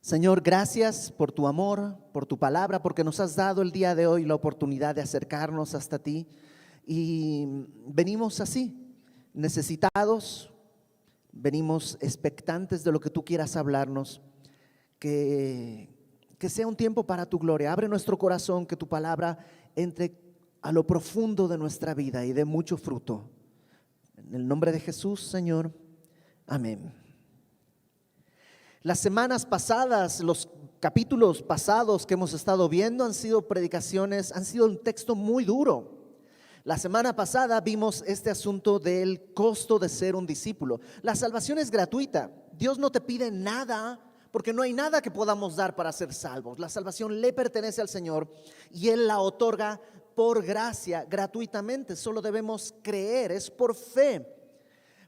Señor, gracias por tu amor, por tu palabra, porque nos has dado el día de hoy la oportunidad de acercarnos hasta ti. Y venimos así, necesitados, venimos expectantes de lo que tú quieras hablarnos, que, que sea un tiempo para tu gloria. Abre nuestro corazón, que tu palabra entre a lo profundo de nuestra vida y dé mucho fruto. En el nombre de Jesús, Señor, amén. Las semanas pasadas, los capítulos pasados que hemos estado viendo han sido predicaciones, han sido un texto muy duro. La semana pasada vimos este asunto del costo de ser un discípulo. La salvación es gratuita. Dios no te pide nada porque no hay nada que podamos dar para ser salvos. La salvación le pertenece al Señor y Él la otorga por gracia, gratuitamente. Solo debemos creer, es por fe.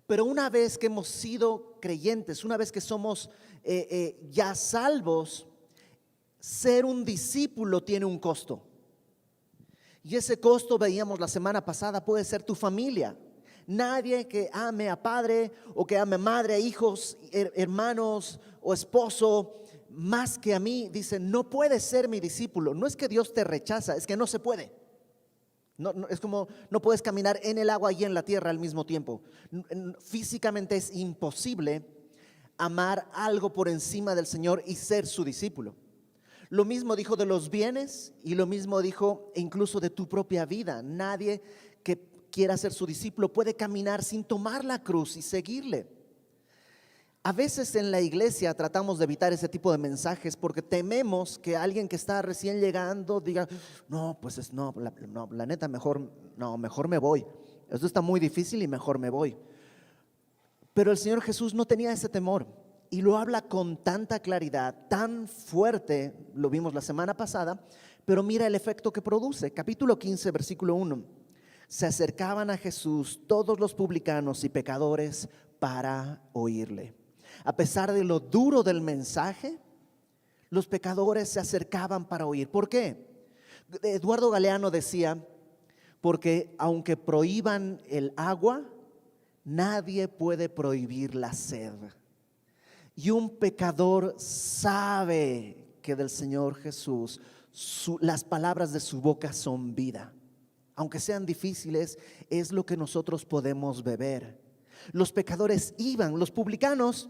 Pero una vez que hemos sido creyentes, una vez que somos ya salvos, ser un discípulo tiene un costo. Y ese costo, veíamos la semana pasada, puede ser tu familia. Nadie que ame a padre o que ame a madre, hijos, hermanos o esposo más que a mí, dice, no puede ser mi discípulo. No es que Dios te rechaza, es que no se puede. Es como no puedes caminar en el agua y en la tierra al mismo tiempo. Físicamente es imposible amar algo por encima del Señor y ser su discípulo. Lo mismo dijo de los bienes y lo mismo dijo incluso de tu propia vida. Nadie que quiera ser su discípulo puede caminar sin tomar la cruz y seguirle. A veces en la iglesia tratamos de evitar ese tipo de mensajes porque tememos que alguien que está recién llegando diga, no, pues no, la neta mejor me voy. Esto está muy difícil y mejor me voy. Pero el Señor Jesús no tenía ese temor y lo habla con tanta claridad, tan fuerte, lo vimos la semana pasada, pero mira el efecto que produce. Capítulo 15, versículo 1. Se acercaban a Jesús todos los publicanos y pecadores para oírle. A pesar de lo duro del mensaje, los pecadores se acercaban para oír. ¿Por qué? Eduardo Galeano decía, porque aunque prohíban el agua, nadie puede prohibir la sed. Y un pecador sabe que del Señor Jesús las palabras de su boca son vida. Aunque sean difíciles, es lo que nosotros podemos beber. Los pecadores iban, los publicanos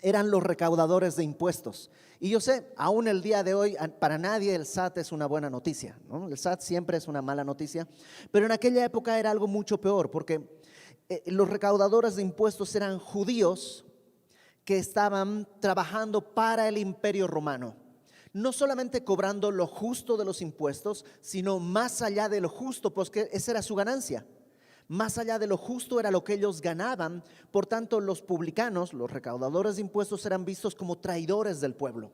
eran los recaudadores de impuestos. Y yo sé, aún el día de hoy, para nadie el SAT es una buena noticia, ¿no? El SAT siempre es una mala noticia, pero en aquella época era algo mucho peor, porque los recaudadores de impuestos eran judíos que estaban trabajando para el Imperio Romano. No solamente cobrando lo justo de los impuestos, sino más allá de lo justo, pues que esa era su ganancia. Más allá de lo justo era lo que ellos ganaban. Por tanto, los publicanos, los recaudadores de impuestos, eran vistos como traidores del pueblo.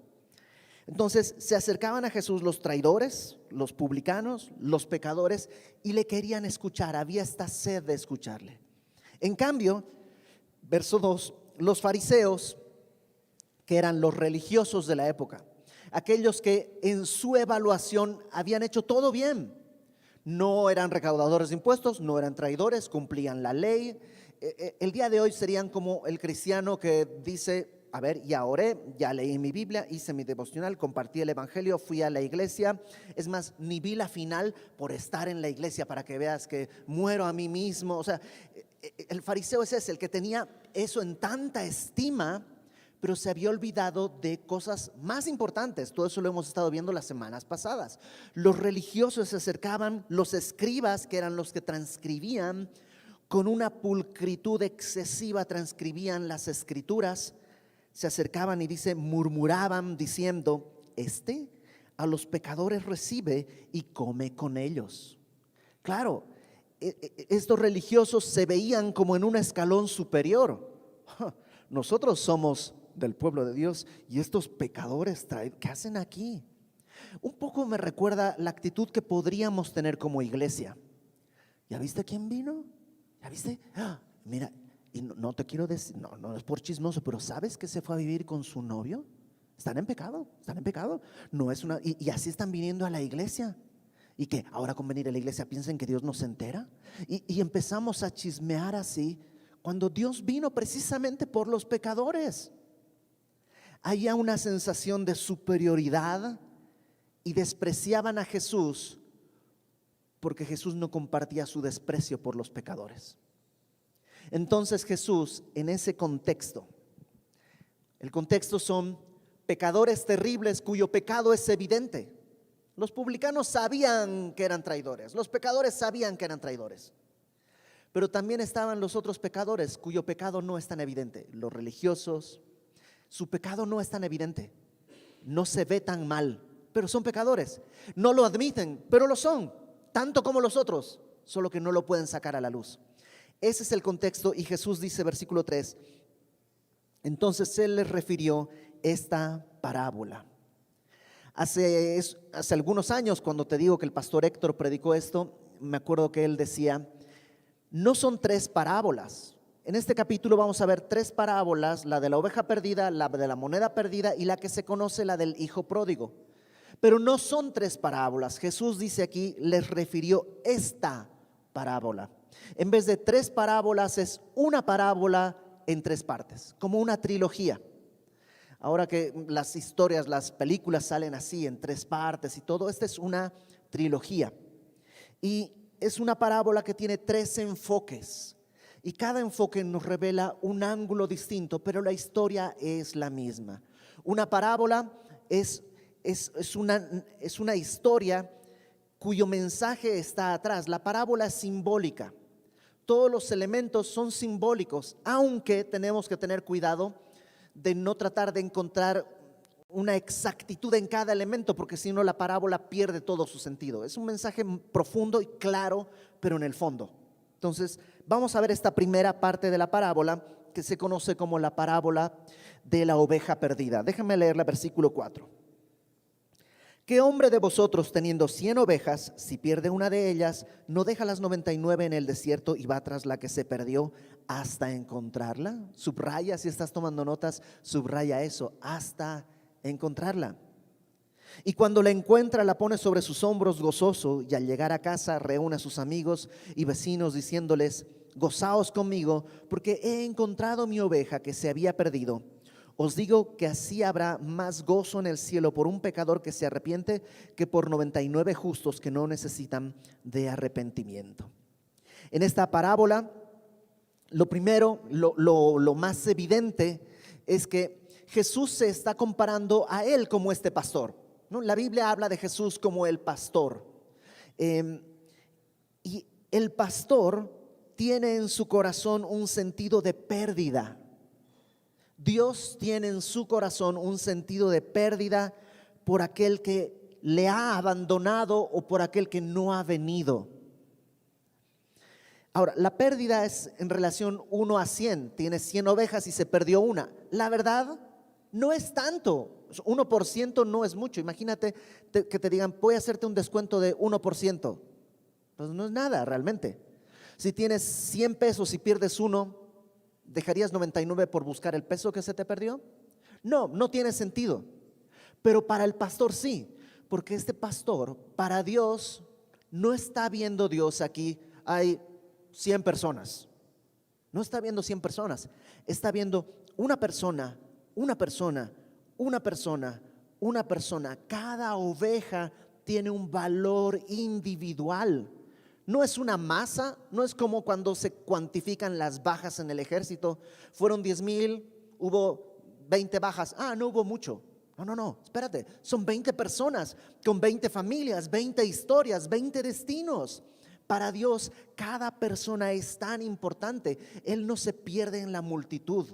Entonces se acercaban a Jesús los traidores, los publicanos, los pecadores, y le querían escuchar. Había esta sed de escucharle. En cambio, verso 2, los fariseos, que eran los religiosos de la época, aquellos que en su evaluación habían hecho todo bien, no eran recaudadores de impuestos, no eran traidores, cumplían la ley. El día de hoy serían como el cristiano que dice, a ver, ya oré, ya leí mi Biblia, hice mi devocional, compartí el evangelio, fui a la iglesia. Es más, ni vi la final por estar en la iglesia para que veas que muero a mí mismo. O sea, el fariseo es ese, el que tenía eso en tanta estima, pero se había olvidado de cosas más importantes. Todo eso lo hemos estado viendo las semanas pasadas. Los religiosos se acercaban, los escribas, que eran los que transcribían, con una pulcritud excesiva transcribían las escrituras, se acercaban y dice, murmuraban diciendo, a los pecadores recibe y come con ellos. Claro, estos religiosos se veían como en un escalón superior. Nosotros somos del pueblo de Dios y estos pecadores, ¿qué hacen aquí? Un poco me recuerda la actitud que podríamos tener como iglesia. ¿Ya viste quién vino? ¿Ya viste? Mira, y no te quiero decir, no es por chismoso, pero ¿sabes que se fue a vivir con su novio? Están en pecado. No es y así están viniendo a la iglesia. ¿Y que ahora con venir a la iglesia piensen que Dios no se entera? Y empezamos a chismear así, cuando Dios vino precisamente por los pecadores. Había una sensación de superioridad y despreciaban a Jesús porque Jesús no compartía su desprecio por los pecadores. Entonces Jesús, en ese contexto, el contexto son pecadores terribles cuyo pecado es evidente. Los publicanos sabían que eran traidores, los pecadores sabían que eran traidores. Pero también estaban los otros pecadores cuyo pecado no es tan evidente. Los religiosos, su pecado no es tan evidente, no se ve tan mal, pero son pecadores. No lo admiten, pero lo son, tanto como los otros, solo que no lo pueden sacar a la luz. Ese es el contexto y Jesús dice, versículo 3, entonces Él les refirió esta parábola. Hace algunos años, cuando te digo que el pastor Héctor predicó esto, me acuerdo que él decía, no son 3 parábolas. En este capítulo vamos a ver 3 parábolas, la de la oveja perdida, la de la moneda perdida y la que se conoce, la del hijo pródigo. Pero no son 3 parábolas. Jesús dice aquí, les refirió esta parábola. En vez de 3 parábolas, es una parábola en 3 partes, como una trilogía. Ahora que las historias, las películas salen así en 3 partes y todo, esta es una trilogía. Y es una parábola que tiene 3 enfoques. Y cada enfoque nos revela un ángulo distinto, pero la historia es la misma. Una parábola es una historia cuyo mensaje está atrás. La parábola es simbólica. Todos los elementos son simbólicos, aunque tenemos que tener cuidado de no tratar de encontrar una exactitud en cada elemento, porque si no la parábola pierde todo su sentido. Es un mensaje profundo y claro, pero en el fondo. Entonces, vamos a ver esta primera parte de la parábola que se conoce como la parábola de la oveja perdida. Déjame leer el versículo 4. ¿Qué hombre de vosotros teniendo 100 ovejas, si pierde una de ellas, no deja las 99 en el desierto y va tras la que se perdió hasta encontrarla? Subraya, si estás tomando notas, subraya eso, hasta encontrarla. Y cuando la encuentra, la pone sobre sus hombros gozoso, y al llegar a casa reúne a sus amigos y vecinos diciéndoles, gozaos conmigo, porque he encontrado mi oveja que se había perdido. Os digo que así habrá más gozo en el cielo por un pecador que se arrepiente que por 99 justos que no necesitan de arrepentimiento. En esta parábola, lo primero, lo más evidente es que Jesús se está comparando a Él como este pastor, ¿no? La Biblia habla de Jesús como el pastor. Y el pastor tiene en su corazón un sentido de pérdida. Dios tiene en su corazón un sentido de pérdida por aquel que le ha abandonado o por aquel que no ha venido. Ahora, la pérdida es en relación 1 a 100. Tienes 100 ovejas y se perdió una. La verdad, no es tanto. 1% no es mucho. Imagínate que te digan, voy a hacerte un descuento de 1%. Pues no es nada realmente. Si tienes 100 pesos y pierdes uno, ¿dejarías 99 por buscar el peso que se te perdió? No, no tiene sentido. Pero para el pastor sí, porque este pastor, para Dios, no está viendo Dios aquí, hay 100 personas. No está viendo 100 personas, está viendo una persona, una persona, una persona, una persona. Cada oveja tiene un valor individual. No es una masa, no es como cuando se cuantifican las bajas en el ejército. Fueron 10,000, hubo 20 bajas. No hubo mucho. No, espérate. Son 20 personas con 20 familias, 20 historias, 20 destinos. Para Dios, cada persona es tan importante. Él no se pierde en la multitud.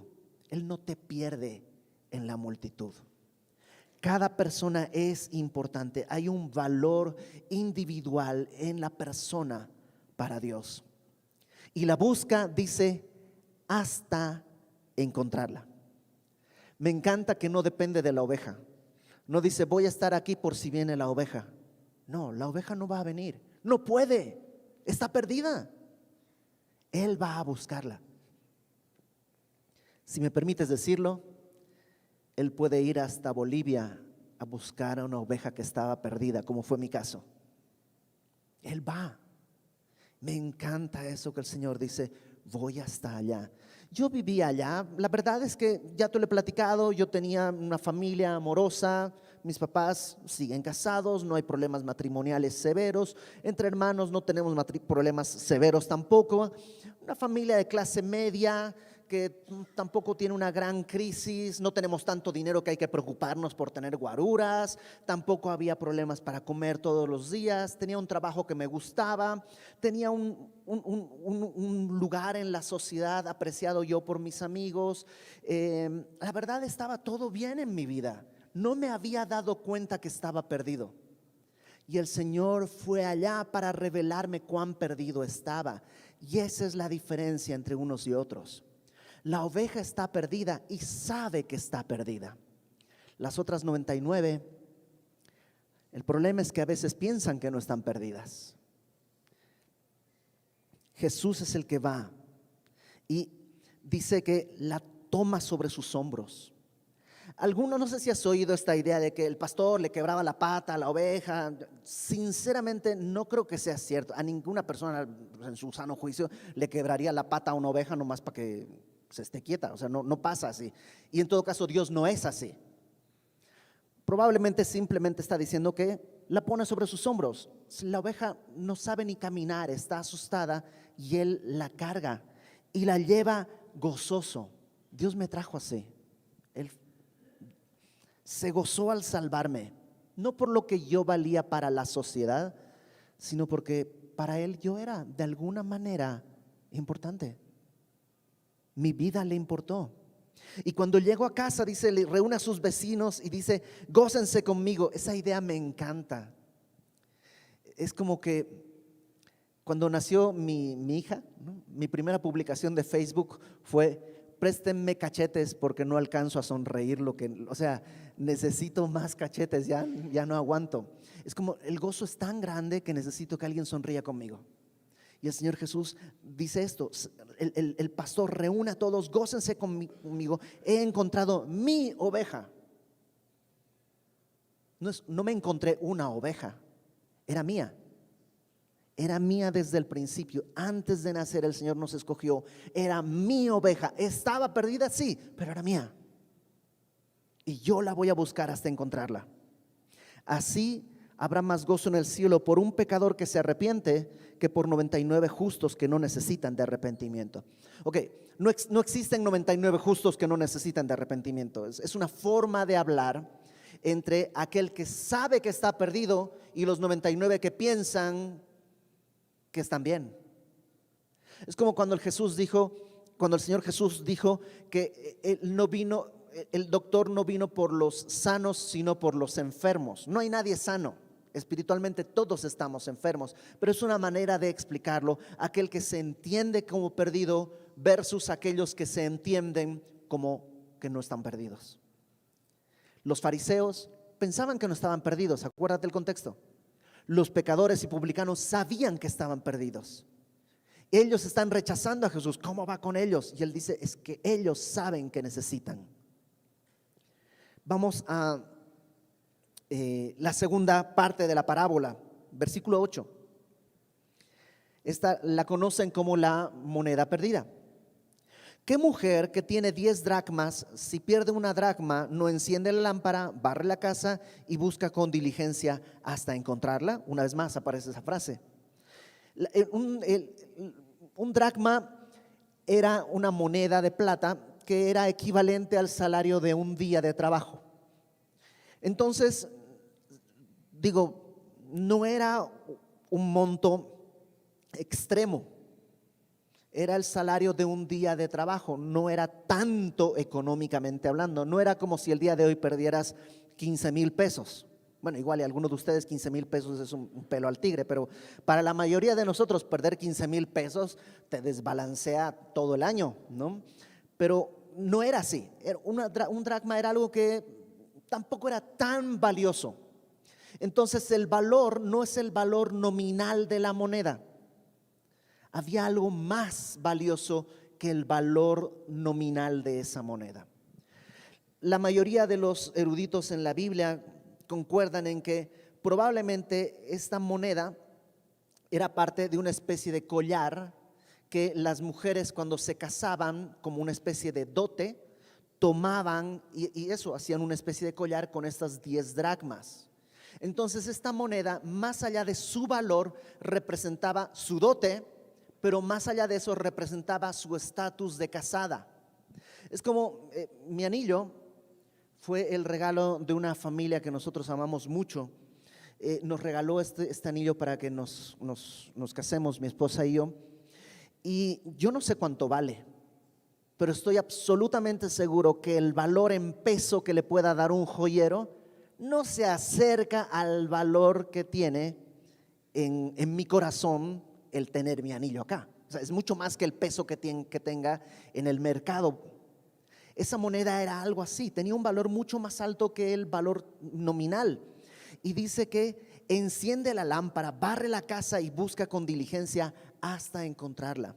Él no te pierde en la multitud. Cada persona es importante. Hay un valor individual en la persona para Dios. Y la busca, dice, hasta encontrarla. Me encanta que no depende de la oveja. No dice, voy a estar aquí por si viene la oveja. No, la oveja no va a venir. No puede. Está perdida. Él va a buscarla. Si me permites decirlo, Él puede ir hasta Bolivia a buscar a una oveja que estaba perdida, como fue mi caso. Él va. Me encanta eso que el Señor dice, voy hasta allá. Yo vivía allá, la verdad es que ya te lo he platicado, yo tenía una familia amorosa, mis papás siguen casados, no hay problemas matrimoniales severos, entre hermanos no tenemos problemas severos tampoco, una familia de clase media que tampoco tiene una gran crisis, no tenemos tanto dinero que hay que preocuparnos por tener guaruras, tampoco había problemas para comer todos los días, tenía un trabajo que me gustaba, tenía un lugar en la sociedad apreciado yo por mis amigos. La verdad estaba todo bien en mi vida, no me había dado cuenta que estaba perdido. Y el Señor fue allá para revelarme cuán perdido estaba. Y esa es la diferencia entre unos y otros. La oveja está perdida y sabe que está perdida. Las otras 99, el problema es que a veces piensan que no están perdidas. Jesús es el que va y dice que la toma sobre sus hombros. Algunos, no sé si has oído esta idea de que el pastor le quebraba la pata a la oveja. Sinceramente no creo que sea cierto. A ninguna persona en su sano juicio le quebraría la pata a una oveja nomás para que se esté quieta. O sea, no pasa así. Y en todo caso Dios no es así. Probablemente simplemente está diciendo que la pone sobre sus hombros. La oveja no sabe ni caminar, está asustada y Él la carga y la lleva gozoso. Dios me trajo así. Él se gozó al salvarme, no por lo que yo valía para la sociedad, sino porque para Él yo era de alguna manera importante. Mi vida le importó. Y cuando llego a casa, dice, le reúne a sus vecinos y dice, gócense conmigo. Esa idea me encanta. Es como que cuando nació mi hija, ¿no? Mi primera publicación de Facebook fue: préstenme cachetes porque no alcanzo a sonreír o sea, necesito más cachetes, ya no aguanto. Es como el gozo es tan grande que necesito que alguien sonría conmigo. Y el Señor Jesús dice esto, el pastor reúne a todos, gócense conmigo, he encontrado mi oveja. No me encontré una oveja, era mía. Era mía desde el principio. Antes de nacer el Señor nos escogió. Era mi oveja. Estaba perdida, sí, pero era mía. Y yo la voy a buscar hasta encontrarla. Así habrá más gozo en el cielo por un pecador que se arrepiente que por 99 justos que no necesitan de arrepentimiento. Ok, no existen 99 justos que no necesitan de arrepentimiento. Es una forma de hablar entre aquel que sabe que está perdido y los 99 que piensan que están bien. Es como cuando el Señor Jesús dijo que el doctor no vino por los sanos, sino por los enfermos. No hay nadie sano. Espiritualmente todos estamos enfermos, pero es una manera de explicarlo. Aquel que se entiende como perdido versus aquellos que se entienden como que no están perdidos. Los fariseos pensaban que no estaban perdidos. Acuérdate del contexto. Los pecadores y publicanos sabían que estaban perdidos. Ellos están rechazando a Jesús. ¿Cómo va con ellos? Y Él dice, es que ellos saben que necesitan. Vamos a la segunda parte de la parábola, versículo 8. Esta la conocen como la moneda perdida. ¿Qué mujer que tiene 10 dracmas, si pierde una dracma, no enciende la lámpara, barre la casa y busca con diligencia hasta encontrarla? Una vez más aparece esa frase. Un dracma era una moneda de plata que era equivalente al salario de un día de trabajo. Entonces, no era un monto extremo. Era el salario de un día de trabajo, no era tanto económicamente hablando, no era como si el día de hoy perdieras 15,000 pesos. Bueno, igual y a algunos de ustedes 15,000 pesos es un pelo al tigre, pero para la mayoría de nosotros perder 15,000 pesos te desbalancea todo el año, ¿no? Pero no era así, un dracma era algo que tampoco era tan valioso. Entonces el valor no es el valor nominal de la moneda. Había algo más valioso que el valor nominal de esa moneda. La mayoría de los eruditos en la Biblia concuerdan en que probablemente esta moneda era parte de una especie de collar que las mujeres cuando se casaban como una especie de dote, tomaban y eso, hacían una especie de collar con estas 10 dracmas. Entonces esta moneda, más allá de su valor, representaba su dote, pero más allá de eso representaba su estatus de casada. Es como mi anillo fue el regalo de una familia que nosotros amamos mucho. Nos regaló este anillo para que nos casemos, mi esposa y yo. Y yo no sé cuánto vale, pero estoy absolutamente seguro que el valor en peso que le pueda dar un joyero no se acerca al valor que tiene en mi corazón el tener mi anillo acá. O sea, es mucho más que el peso que tenga en el mercado. Esa moneda era algo así, tenía un valor mucho más alto que el valor nominal. Y dice que enciende la lámpara, barre la casa y busca con diligencia hasta encontrarla.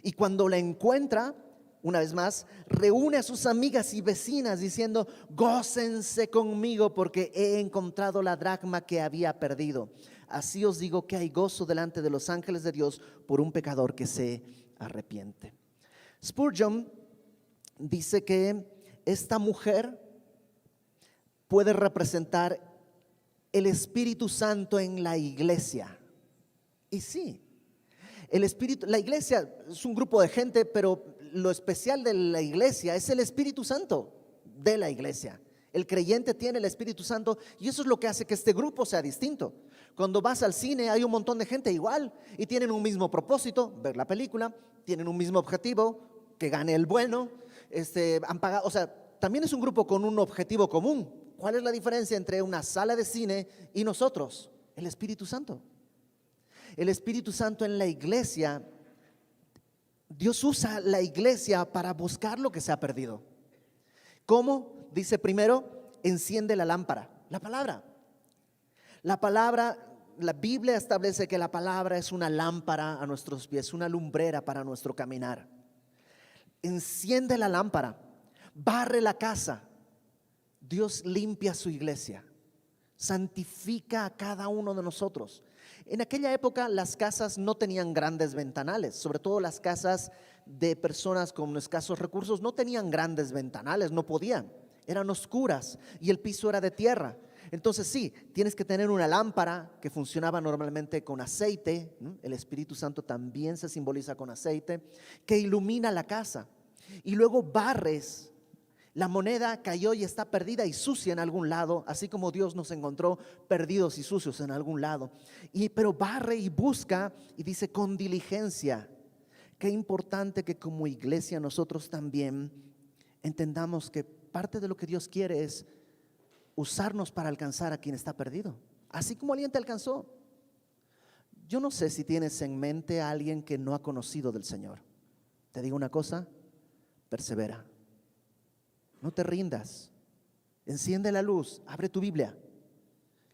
Y cuando la encuentra, una vez más, reúne a sus amigas y vecinas diciendo: gócense conmigo porque he encontrado la dracma que había perdido. Así os digo que hay gozo delante de los ángeles de Dios por un pecador que se arrepiente. Spurgeon dice que esta mujer puede representar el Espíritu Santo en la iglesia. Y sí, la iglesia es un grupo de gente, pero lo especial de la iglesia es el Espíritu Santo de la iglesia. El creyente tiene el Espíritu Santo y eso es lo que hace que este grupo sea distinto. Cuando vas al cine hay un montón de gente igual y tienen un mismo propósito, ver la película, tienen un mismo objetivo, que gane el bueno, han pagado, o sea, también es un grupo con un objetivo común. ¿Cuál es la diferencia entre una sala de cine y nosotros? El Espíritu Santo. El Espíritu Santo en la iglesia, Dios usa la iglesia para buscar lo que se ha perdido. ¿Cómo? Dice primero, enciende la lámpara, la palabra. La palabra, la Biblia establece que la palabra es una lámpara a nuestros pies, una lumbrera para nuestro caminar. Enciende la lámpara, barre la casa. Dios limpia su iglesia, santifica a cada uno de nosotros. En aquella época las casas no tenían grandes ventanales, sobre todo las casas de personas con escasos recursos no tenían grandes ventanales, no podían, eran oscuras y el piso era de tierra. Entonces sí, tienes que tener una lámpara que funcionaba normalmente con aceite, ¿no? El Espíritu Santo también se simboliza con aceite, que ilumina la casa. Y luego barres. La moneda cayó y está perdida y sucia en algún lado, así como Dios nos encontró perdidos y sucios en algún lado. Pero barre y busca y dice con diligencia. Qué importante que como iglesia nosotros también entendamos que parte de lo que Dios quiere es usarnos para alcanzar a quien está perdido, así como alguien te alcanzó. Yo no sé si tienes en mente a alguien que no ha conocido del Señor. Te digo una cosa, persevera. No te rindas, enciende la luz, abre tu Biblia,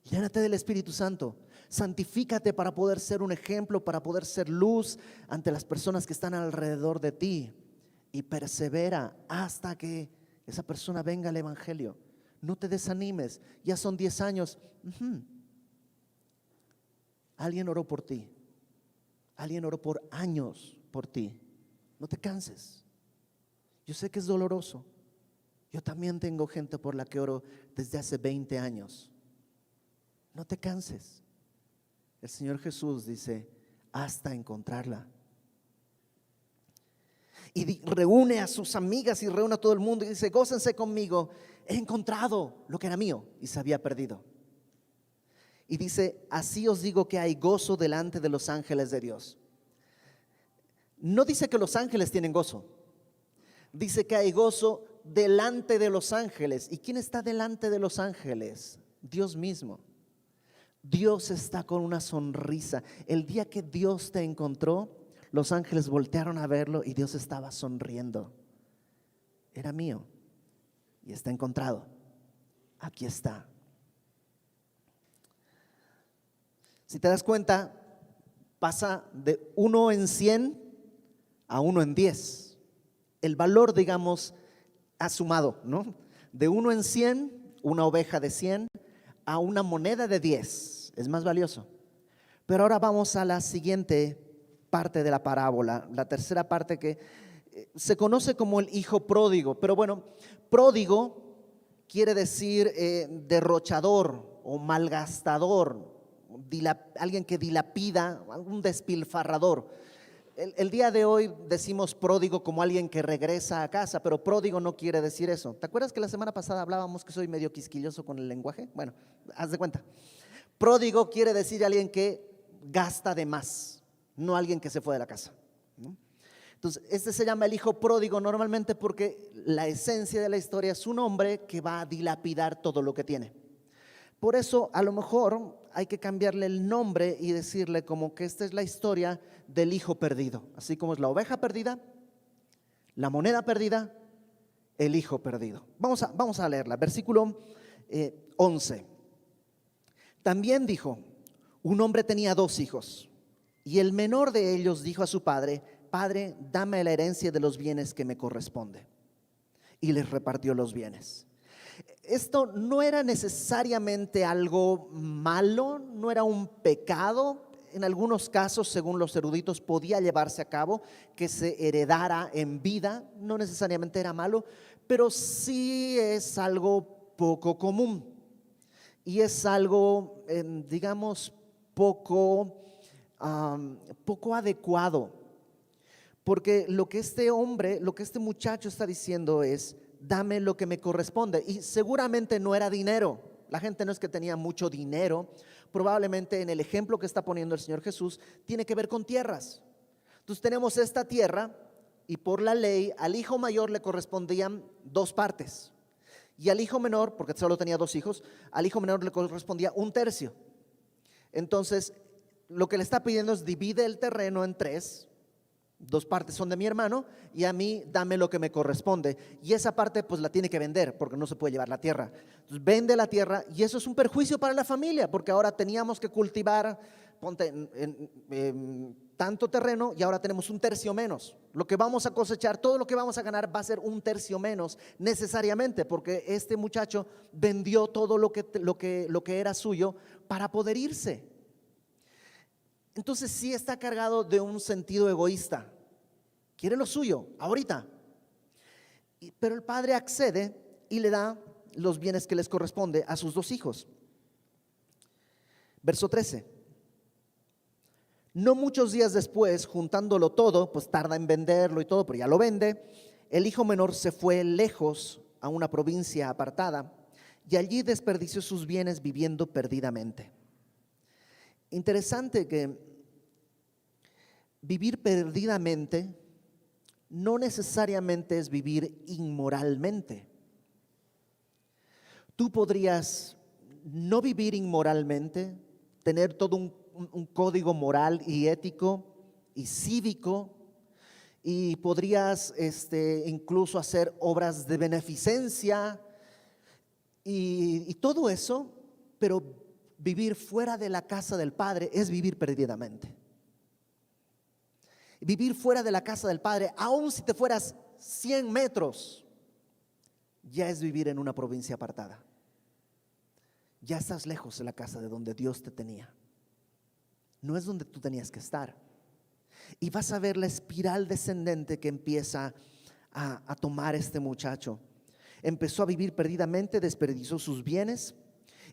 llénate del Espíritu Santo, santifícate para poder ser un ejemplo, para poder ser luz ante las personas que están alrededor de ti y persevera hasta que esa persona venga al Evangelio. No te desanimes, ya son 10 años. Alguien oró por ti, alguien oró por años por ti. No te canses, yo sé que es doloroso. Yo también tengo gente por la que oro desde hace 20 años. No te canses. El Señor Jesús dice, hasta encontrarla. Y reúne a sus amigas y reúne a todo el mundo y dice, gócense conmigo, he encontrado lo que era mío y se había perdido. Y dice, así os digo que hay gozo delante de los ángeles de Dios. No dice que los ángeles tienen gozo, dice que hay gozo delante de los ángeles. ¿Y quién está delante de los ángeles? Dios mismo. Dios está con una sonrisa. El día que Dios te encontró, los ángeles voltearon a verlo y Dios estaba sonriendo. Era mío y está encontrado. Aquí está. Si te das cuenta, pasa de 1 en 100 a 1 en 10. El valor, digamos, ha sumado, ¿no? De 1 en 100, una oveja de 100 a una moneda de 10. Es más valioso. Pero ahora vamos a la siguiente parte de la parábola, la tercera parte que se conoce como el hijo pródigo. Pero bueno, pródigo quiere decir derrochador o malgastador, alguien que dilapida, un despilfarrador. El día de hoy decimos pródigo como alguien que regresa a casa, pero pródigo no quiere decir eso. ¿Te acuerdas que la semana pasada hablábamos que soy medio quisquilloso con el lenguaje? Bueno, haz de cuenta. Pródigo quiere decir alguien que gasta de más, no alguien que se fue de la casa, ¿no? Entonces, este se llama el hijo pródigo normalmente porque la esencia de la historia es un hombre que va a dilapidar todo lo que tiene. Por eso a lo mejor hay que cambiarle el nombre y decirle como que esta es la historia del hijo perdido. Así como es la oveja perdida, la moneda perdida, el hijo perdido. Vamos a leerla, versículo 11. También dijo, un hombre tenía 2 hijos y el menor de ellos dijo a su padre, Padre, dame la herencia de los bienes que me corresponde. Y les repartió los bienes. Esto no era necesariamente algo malo, no era un pecado. En algunos casos, según los eruditos, podía llevarse a cabo que se heredara en vida. No necesariamente era malo, pero sí es algo poco común. Y es algo, digamos, poco adecuado. Porque lo que este muchacho está diciendo es, dame lo que me corresponde. Y seguramente no era dinero. La gente no es que tenía mucho dinero. Probablemente en el ejemplo que está poniendo el Señor Jesús tiene que ver con tierras. Entonces tenemos esta tierra y por la ley al hijo mayor le correspondían 2 partes. Y al hijo menor, porque solo tenía 2 hijos, al hijo menor le correspondía 1/3. Entonces lo que le está pidiendo es divide el terreno en 3. 2 partes son de mi hermano y a mí dame lo que me corresponde. Y esa parte pues la tiene que vender porque no se puede llevar la tierra. Entonces vende la tierra y eso es un perjuicio para la familia porque ahora teníamos que cultivar, ponte tanto terreno y ahora tenemos 1/3 menos. Lo que vamos a cosechar, todo lo que vamos a ganar va a ser 1/3 menos necesariamente porque este muchacho vendió todo lo que era suyo para poder irse. Entonces sí está cargado de un sentido egoísta. Quiere lo suyo, ahorita. Pero el padre accede y le da los bienes que les corresponde a sus 2 hijos. Verso 13. No muchos días después, juntándolo todo, pues tarda en venderlo y todo, pero ya lo vende. El hijo menor se fue lejos a una provincia apartada y allí desperdició sus bienes viviendo perdidamente. Interesante que vivir perdidamente no necesariamente es vivir inmoralmente. Tú podrías no vivir inmoralmente, tener todo un código moral y ético y cívico, y podrías incluso hacer obras de beneficencia y todo eso, pero vivir fuera de la casa del Padre es vivir perdidamente. Vivir fuera de la casa del Padre, aun si te fueras 100 metros, ya es vivir en una provincia apartada. Ya estás lejos de la casa de donde Dios te tenía. No es donde tú tenías que estar. Y vas a ver la espiral descendente que empieza a tomar este muchacho. Empezó a vivir perdidamente, desperdició sus bienes.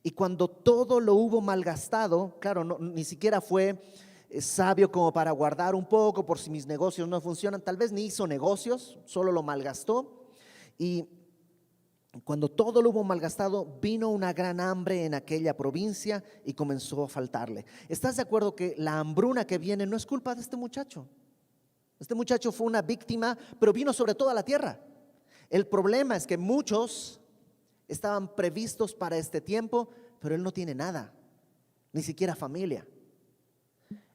Y cuando todo lo hubo malgastado, claro, ni siquiera fue sabio como para guardar un poco por si mis negocios no funcionan. Tal vez ni hizo negocios, solo lo malgastó. Y cuando todo lo hubo malgastado, vino una gran hambre en aquella provincia y comenzó a faltarle. ¿Estás de acuerdo que la hambruna que viene no es culpa de este muchacho? Este muchacho fue una víctima, pero vino sobre toda la tierra. El problema es que muchos estaban previstos para este tiempo, pero él no tiene nada, ni siquiera familia.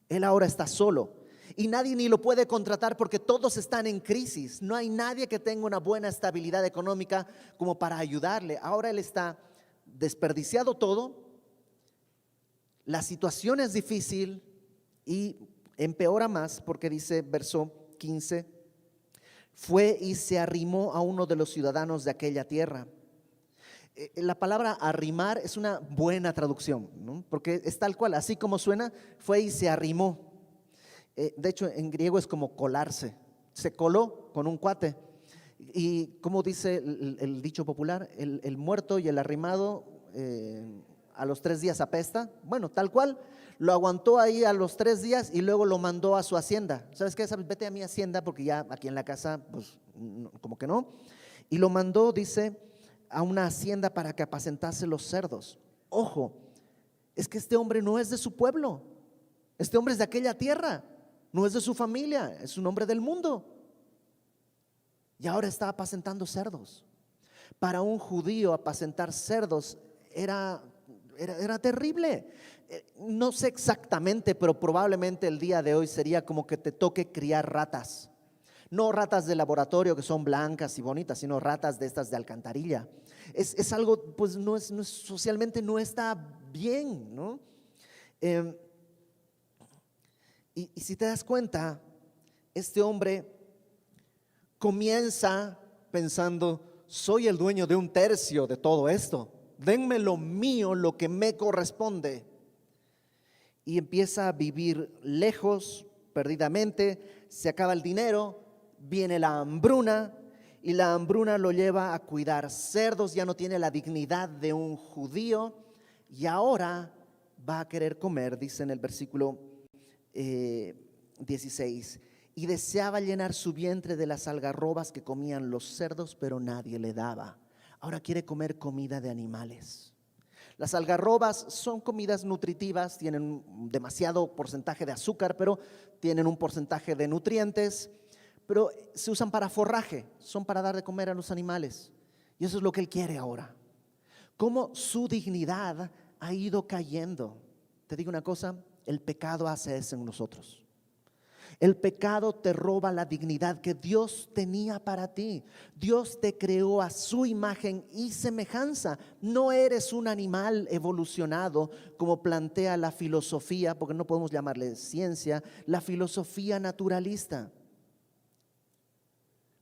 Él ahora está solo y nadie ni lo puede contratar porque todos están en crisis. No hay nadie que tenga una buena estabilidad económica como para ayudarle. Ahora él está desperdiciado todo, la situación es difícil y empeora más porque dice verso 15, fue y se arrimó a uno de los ciudadanos de aquella tierra. La palabra arrimar es una buena traducción, ¿no? Porque es tal cual, así como suena, fue y se arrimó. De hecho, en griego es como colarse. Se coló con un cuate. Y como dice el dicho popular, el muerto y el arrimado a los 3 días apesta. Bueno, tal cual, lo aguantó ahí a los 3 días y luego lo mandó a su hacienda. ¿Sabes qué? ¿Sabes? Vete a mi hacienda porque ya aquí en la casa, pues como que no. Y lo mandó, dice, a una hacienda para que apacentase los cerdos. Ojo, es que este hombre no es de su pueblo. Este hombre es de aquella tierra, no es de su familia, es un hombre del mundo. Y ahora está apacentando cerdos. Para un judío apacentar cerdos era terrible. No sé exactamente, pero probablemente el día de hoy sería como que te toque criar ratas. No ratas de laboratorio que son blancas y bonitas, sino ratas de estas de alcantarilla. Es algo, pues no es socialmente no está bien, ¿no? Y si te das cuenta, este hombre comienza pensando: soy el dueño de 1/3 de todo esto, denme lo mío, lo que me corresponde. Y empieza a vivir lejos, perdidamente, se acaba el dinero, viene la hambruna y la hambruna lo lleva a cuidar cerdos, ya no tiene la dignidad de un judío y ahora va a querer comer, dice en el versículo 16, y deseaba llenar su vientre de las algarrobas que comían los cerdos, pero nadie le daba. Ahora quiere comer comida de animales. Las algarrobas son comidas nutritivas, tienen demasiado porcentaje de azúcar, pero tienen un porcentaje de nutrientes, pero se usan para forraje, son para dar de comer a los animales. Y eso es lo que él quiere ahora. Cómo su dignidad ha ido cayendo. Te digo una cosa, el pecado hace eso en nosotros. El pecado te roba la dignidad que Dios tenía para ti. Dios te creó a su imagen y semejanza. No eres un animal evolucionado como plantea la filosofía, porque no podemos llamarle ciencia, la filosofía naturalista.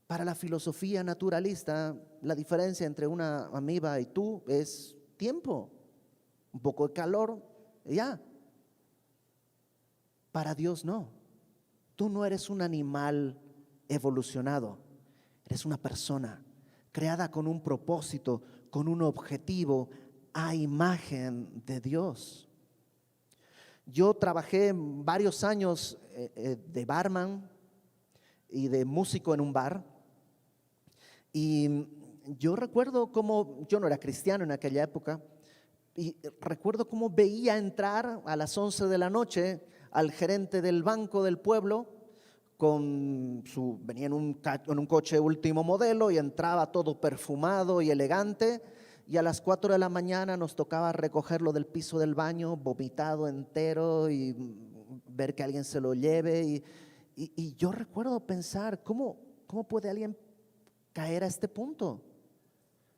Para la filosofía naturalista, la diferencia entre una amiba y tú es tiempo, un poco de calor, y ya. Para Dios no. Tú no eres un animal evolucionado, eres una persona creada con un propósito, con un objetivo, a imagen de Dios. Yo trabajé varios años de barman y de músico en un bar, y yo recuerdo cómo, yo no era cristiano en aquella época, y recuerdo cómo veía entrar a las 11 de la noche al gerente del banco del pueblo venía en un coche último modelo y entraba todo perfumado y elegante, y a las 4 de la mañana nos tocaba recogerlo del piso del baño, vomitado entero, y ver que alguien se lo lleve. Y yo recuerdo pensar, ¿cómo puede alguien caer a este punto?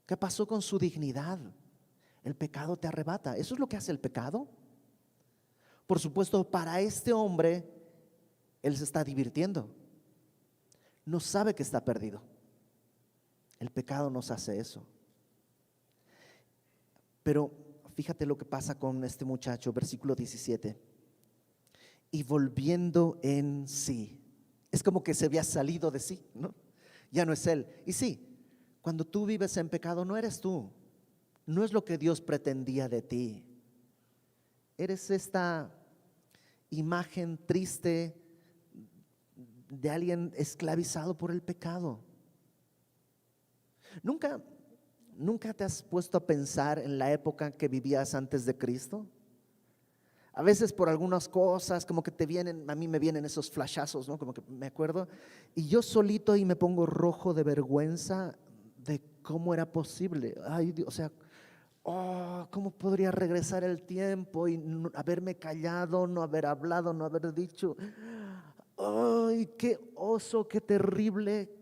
¿Qué pasó con su dignidad? El pecado te arrebata. ¿Eso es lo que hace el pecado? Por supuesto, para este hombre, él se está divirtiendo. No sabe que está perdido. El pecado nos hace eso. Pero fíjate lo que pasa con este muchacho, versículo 17. Y volviendo en sí. Es como que se había salido de sí, ¿no? Ya no es él. Y sí, cuando tú vives en pecado, no eres tú. No es lo que Dios pretendía de ti. Eres esta imagen triste de alguien esclavizado por el pecado. ¿Nunca te has puesto a pensar en la época que vivías antes de Cristo? A veces por algunas cosas como que a mí me vienen esos flashazos, ¿no? Como que me acuerdo y yo solito ahí me pongo rojo de vergüenza de cómo era posible. Ay, Dios, o sea, ¿cómo podría regresar el tiempo y no haberme callado, no haber hablado, no haber dicho? ¡Ay, qué oso, qué terrible!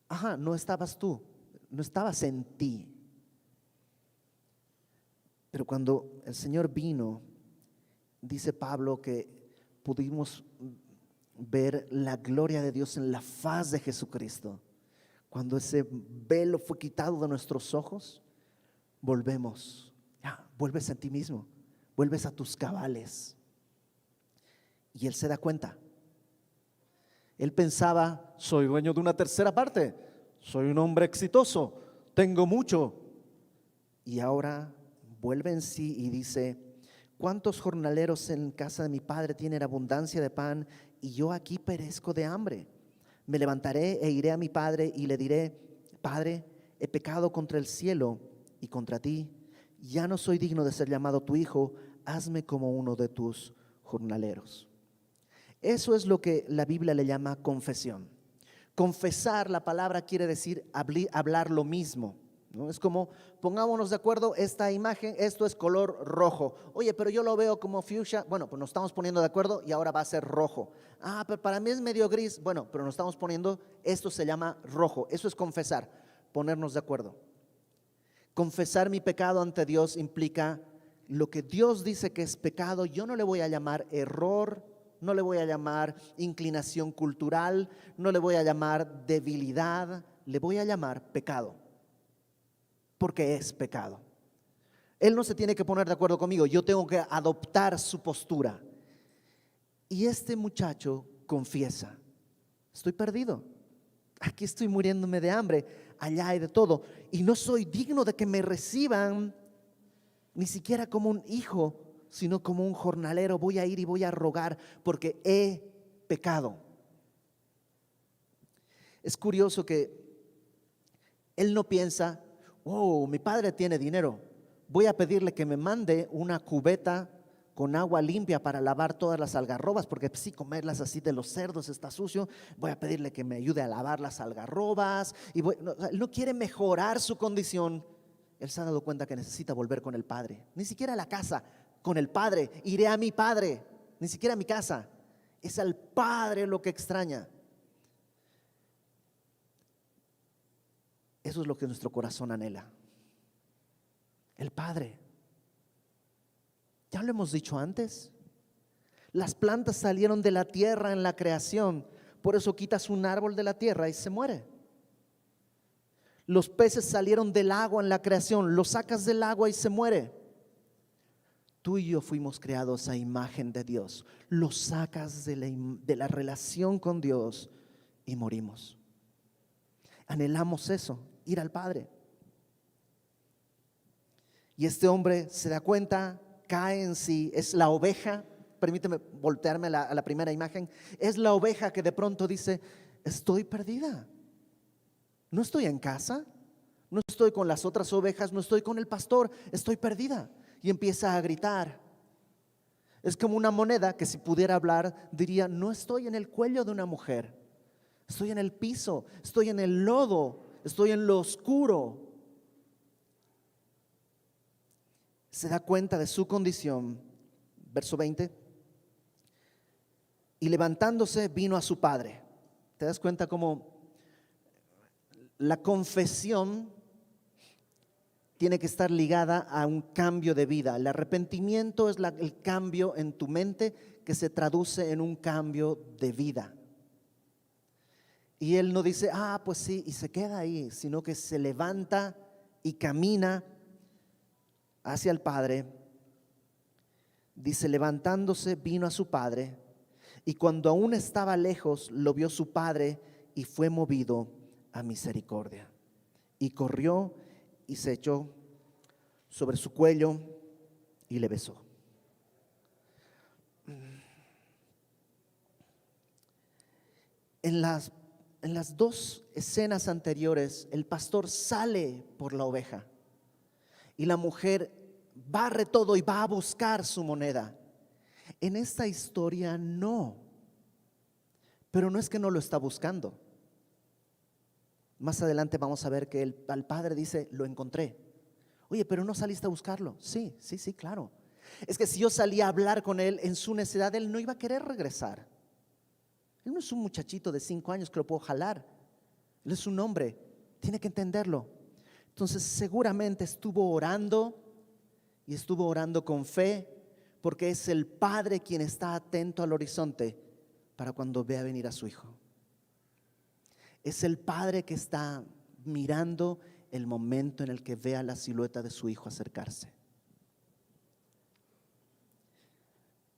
Ajá, no estabas tú, no estabas en ti. Pero cuando el Señor vino, dice Pablo que pudimos ver la gloria de Dios en la faz de Jesucristo. Cuando ese velo fue quitado de nuestros ojos, vuelves a ti mismo, vuelves a tus cabales. Y él se da cuenta. Él pensaba, soy dueño de una tercera parte, soy un hombre exitoso, tengo mucho. Y ahora vuelve en sí y dice, ¿cuántos jornaleros en casa de mi padre tienen abundancia de pan y yo aquí perezco de hambre? Me levantaré e iré a mi padre y le diré, Padre, he pecado contra el cielo y contra ti, ya no soy digno de ser llamado tu hijo, hazme como uno de tus jornaleros. Eso es lo que la Biblia le llama confesión. Confesar, la palabra quiere decir hablar lo mismo, ¿no? Es como, pongámonos de acuerdo, esta imagen, esto es color rojo. Oye, pero yo lo veo como fuchsia. Bueno, pues nos estamos poniendo de acuerdo y ahora va a ser rojo. Ah, pero para mí es medio gris. Bueno, pero nos estamos poniendo, esto se llama rojo. Eso es confesar, ponernos de acuerdo. Confesar mi pecado ante Dios implica lo que Dios dice que es pecado. Yo no le voy a llamar error, no le voy a llamar inclinación cultural, no le voy a llamar debilidad, le voy a llamar pecado, porque es pecado. Él no se tiene que poner de acuerdo conmigo, yo tengo que adoptar su postura. Y este muchacho confiesa, estoy perdido, aquí estoy muriéndome de hambre, allá hay de todo, y no soy digno de que me reciban ni siquiera como un hijo, sino como un jornalero. Voy a ir y voy a rogar porque he pecado. Es curioso que él no piensa, oh, mi padre tiene dinero, voy a pedirle que me mande una cubeta con agua limpia para lavar todas las algarrobas, porque sí, comerlas así de los cerdos está sucio. Voy a pedirle que me ayude a lavar las algarrobas. Él no quiere mejorar su condición. Él se ha dado cuenta que necesita volver con el Padre. Ni siquiera a la casa, con el Padre. Iré a mi Padre, ni siquiera a mi casa. Es al Padre lo que extraña. Eso es lo que nuestro corazón anhela. El Padre. Ya lo hemos dicho antes. Las plantas salieron de la tierra en la creación. Por eso quitas un árbol de la tierra y se muere. Los peces salieron del agua en la creación. Los sacas del agua y se muere. Tú y yo fuimos creados a imagen de Dios. Los sacas de la relación con Dios y morimos. Anhelamos eso, ir al Padre. Y este hombre se da cuenta, cae en sí, es la oveja. Permíteme voltearme a la primera imagen. Es la oveja que de pronto dice, estoy perdida. No estoy en casa, no estoy con las otras ovejas, no estoy con el pastor, estoy perdida. Y empieza a gritar. Es como una moneda que si pudiera hablar diría, no estoy en el cuello de una mujer, estoy en el piso, estoy en el lodo, estoy en lo oscuro. Se da cuenta de su condición, verso 20, y levantándose vino a su padre. ¿Te das cuenta cómo la confesión tiene que estar ligada a un cambio de vida? El arrepentimiento es el cambio en tu mente que se traduce en un cambio de vida. Y él no dice, pues sí, y se queda ahí, sino que se levanta y camina hacia el Padre. Dice, levantándose vino a su padre, y cuando aún estaba lejos, lo vio su padre y fue movido a misericordia. Y corrió y se echó sobre su cuello y le besó. En las dos escenas anteriores, el pastor sale por la oveja y la mujer barre todo y va a buscar su moneda. En esta historia no, pero no es que no lo está buscando. Más adelante vamos a ver que al padre dice, lo encontré. Oye, pero no saliste a buscarlo. Sí, claro. Es que si yo salía a hablar con él en su necesidad, él no iba a querer regresar. Él no es un muchachito de 5 años que lo puedo jalar. Él es un hombre, tiene que entenderlo. Entonces seguramente estuvo orando y estuvo orando con fe, porque es el padre quien está atento al horizonte para cuando vea venir a su hijo. Es el padre que está mirando el momento en el que vea la silueta de su hijo acercarse.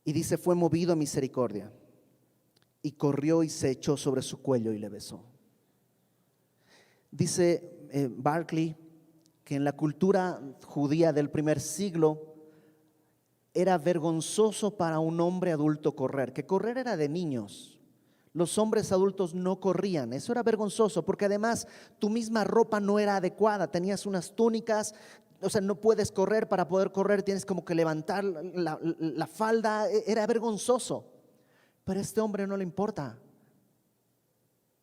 Y dice, fue movido a misericordia. Y corrió y se echó sobre su cuello y le besó. Dice Barclay que en la cultura judía del primer siglo era vergonzoso para un hombre adulto correr, que correr era de niños. Los hombres adultos no corrían, eso era vergonzoso, porque además tu misma ropa no era adecuada, tenías unas túnicas, o sea, no puedes correr. Para poder correr tienes como que levantar la falda, era vergonzoso. Pero a este hombre no le importa.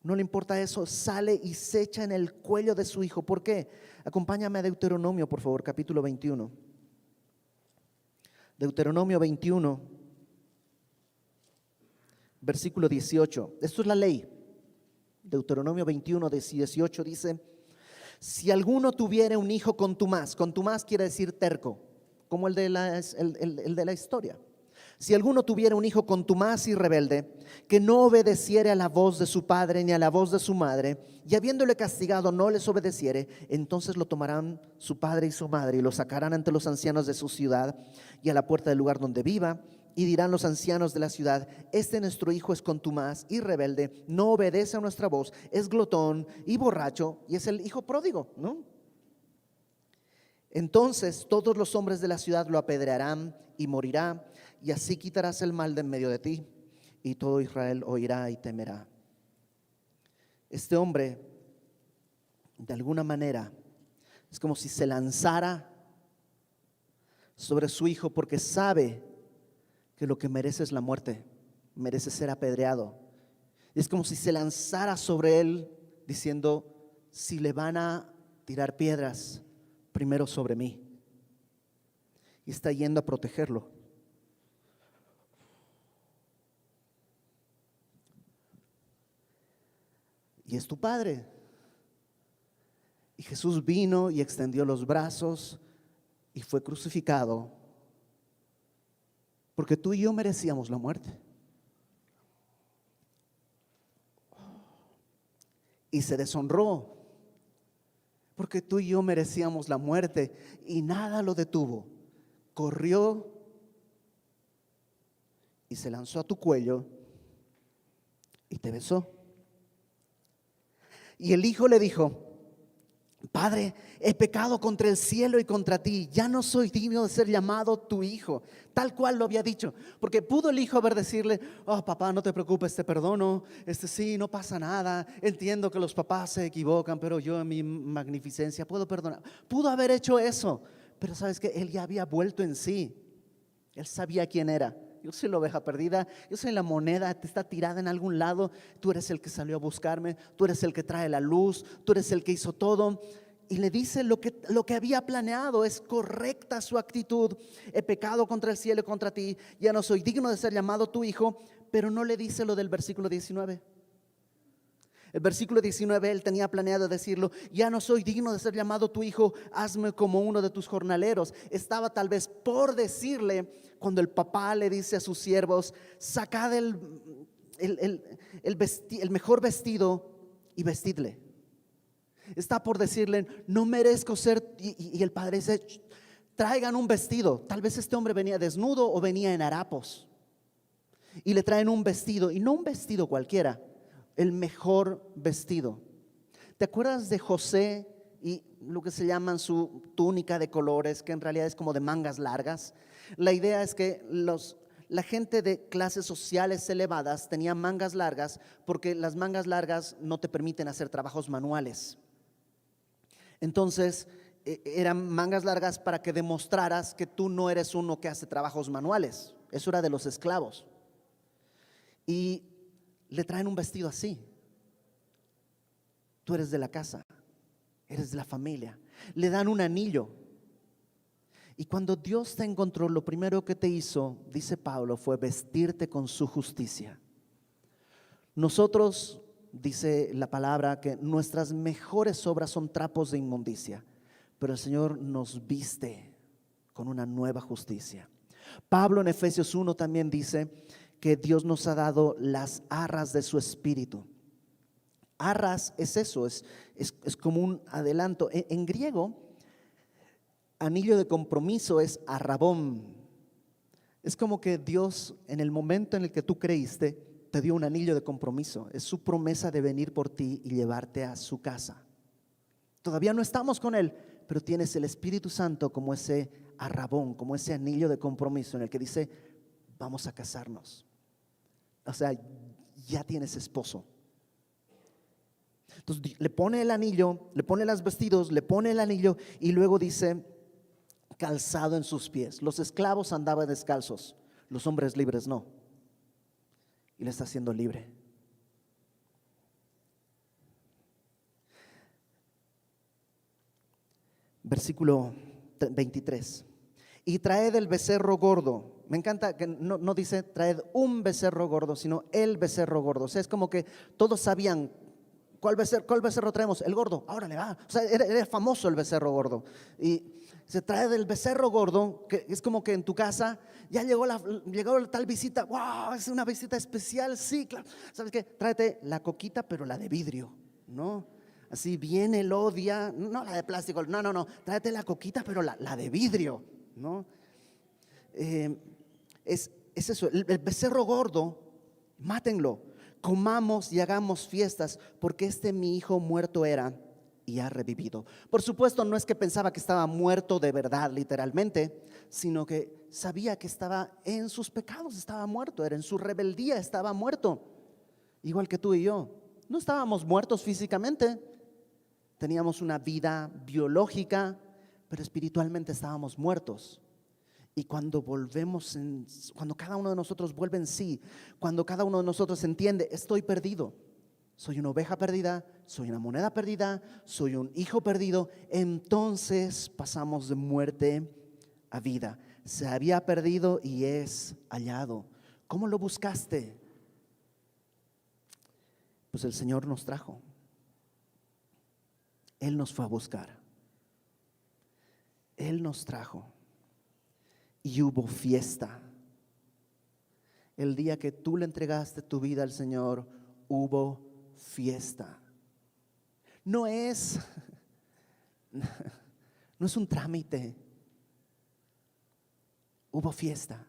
No le importa eso, sale y se echa en el cuello de su hijo. ¿Por qué? Acompáñame a Deuteronomio, por favor, capítulo 21. Deuteronomio 21, versículo 18. Esto es la ley. Deuteronomio 21, 18 dice: si alguno tuviere un hijo contumaz quiere decir terco, como el de la historia. Si alguno tuviera un hijo contumaz y rebelde, que no obedeciere a la voz de su padre ni a la voz de su madre, y habiéndole castigado no les obedeciere, entonces lo tomarán su padre y su madre y lo sacarán ante los ancianos de su ciudad y a la puerta del lugar donde viva, y dirán los ancianos de la ciudad: este nuestro hijo es contumaz y rebelde, no obedece a nuestra voz, es glotón y borracho, y es el hijo pródigo, ¿no? Entonces todos los hombres de la ciudad lo apedrearán y morirá, y así quitarás el mal de en medio de ti, y todo Israel oirá y temerá. Este hombre, de alguna manera, es como si se lanzara sobre su hijo, porque sabe que lo que merece es la muerte, merece ser apedreado. Es como si se lanzara sobre él diciendo: si le van a tirar piedras, primero sobre mí. Y está yendo a protegerlo. Y es tu padre. Y Jesús vino y extendió los brazos y fue crucificado, porque tú y yo merecíamos la muerte. Y se deshonró, porque tú y yo merecíamos la muerte, y nada lo detuvo. Corrió y se lanzó a tu cuello y te besó. Y el hijo le dijo: Padre, he pecado contra el cielo y contra ti, ya no soy digno de ser llamado tu hijo. Tal cual lo había dicho, porque pudo el hijo haber decirle: oh papá, no te preocupes, te perdono, sí, no pasa nada, entiendo que los papás se equivocan, pero yo en mi magnificencia puedo perdonar. Pudo haber hecho eso, pero sabes que él ya había vuelto en sí. Él sabía quién era. Yo soy la oveja perdida, yo soy la moneda, te está tirada en algún lado. Tú eres el que salió a buscarme, tú eres el que trae la luz, tú eres el que hizo todo. Y le dice lo que había planeado. Es correcta su actitud. He pecado contra el cielo y contra ti, ya no soy digno de ser llamado tu hijo. Pero no le dice lo del versículo 19. El versículo 19 él tenía planeado decirlo: ya no soy digno de ser llamado tu hijo, hazme como uno de tus jornaleros. Estaba tal vez por decirle, cuando el papá le dice a sus siervos: sacad el mejor vestido y vestidle. Está por decirle: no merezco ser, y el padre dice: traigan un vestido. Tal vez este hombre venía desnudo o venía en harapos, y le traen un vestido, y no un vestido cualquiera, el mejor vestido. ¿Te acuerdas de José y lo que se llaman su túnica de colores, que en realidad es como de mangas largas? La idea es que la gente de clases sociales elevadas tenía mangas largas, porque las mangas largas no te permiten hacer trabajos manuales. Entonces eran mangas largas para que demostraras que tú no eres uno que hace trabajos manuales. Eso era de los esclavos. Y le traen un vestido así. Tú eres de la casa, eres de la familia. Le dan un anillo. Y cuando Dios te encontró, lo primero que te hizo, dice Pablo, fue vestirte con su justicia. Nosotros, dice la palabra, que nuestras mejores obras son trapos de inmundicia, pero el Señor nos viste con una nueva justicia. Pablo en Efesios 1 también dice que Dios nos ha dado las arras de su espíritu. Arras es eso, es como un adelanto. En griego, anillo de compromiso es arrabón. Es como que Dios, en el momento en el que tú creíste, te dio un anillo de compromiso. Es su promesa de venir por ti y llevarte a su casa. Todavía no estamos con Él, pero tienes el Espíritu Santo como ese arrabón, como ese anillo de compromiso en el que dice, vamos a casarnos. O sea, ya tienes esposo. Entonces le pone el anillo, le pone los vestidos, le pone el anillo y luego dice, calzado en sus pies. Los esclavos andaban descalzos, los hombres libres no. Y le está haciendo libre. Versículo 23. Y traed el becerro gordo. Me encanta que no dice traed un becerro gordo, sino el becerro gordo. O sea, es como que todos sabían cuál becerro traemos, el gordo. Ahora le va. O sea, era famoso el becerro gordo. Y se trae del becerro gordo, que es como que en tu casa ya llegó tal visita. ¡Wow! Es una visita especial. Sí, claro. ¿Sabes qué? Tráete la coquita, pero la de vidrio, ¿no? Así bien elodia, no la de plástico, no, tráete la coquita, pero la de vidrio, ¿no? Es eso, el becerro gordo, mátenlo, comamos y hagamos fiestas, porque mi hijo muerto era y ha revivido. Por supuesto, no es que pensaba que estaba muerto de verdad, literalmente, sino que sabía que estaba en sus pecados, estaba muerto, era en su rebeldía, estaba muerto, igual que tú y yo. No estábamos muertos físicamente, teníamos una vida biológica, pero espiritualmente estábamos muertos. Y cuando cuando cada uno de nosotros vuelve en sí, cuando cada uno de nosotros entiende, estoy perdido, soy una oveja perdida, soy una moneda perdida, soy un hijo perdido, entonces pasamos de muerte a vida. Se había perdido y es hallado. ¿Cómo lo buscaste? Pues el Señor nos trajo. Él nos fue a buscar. Él nos trajo. Y hubo fiesta. El día que tú le entregaste tu vida al Señor, hubo fiesta. No es un trámite. Hubo fiesta.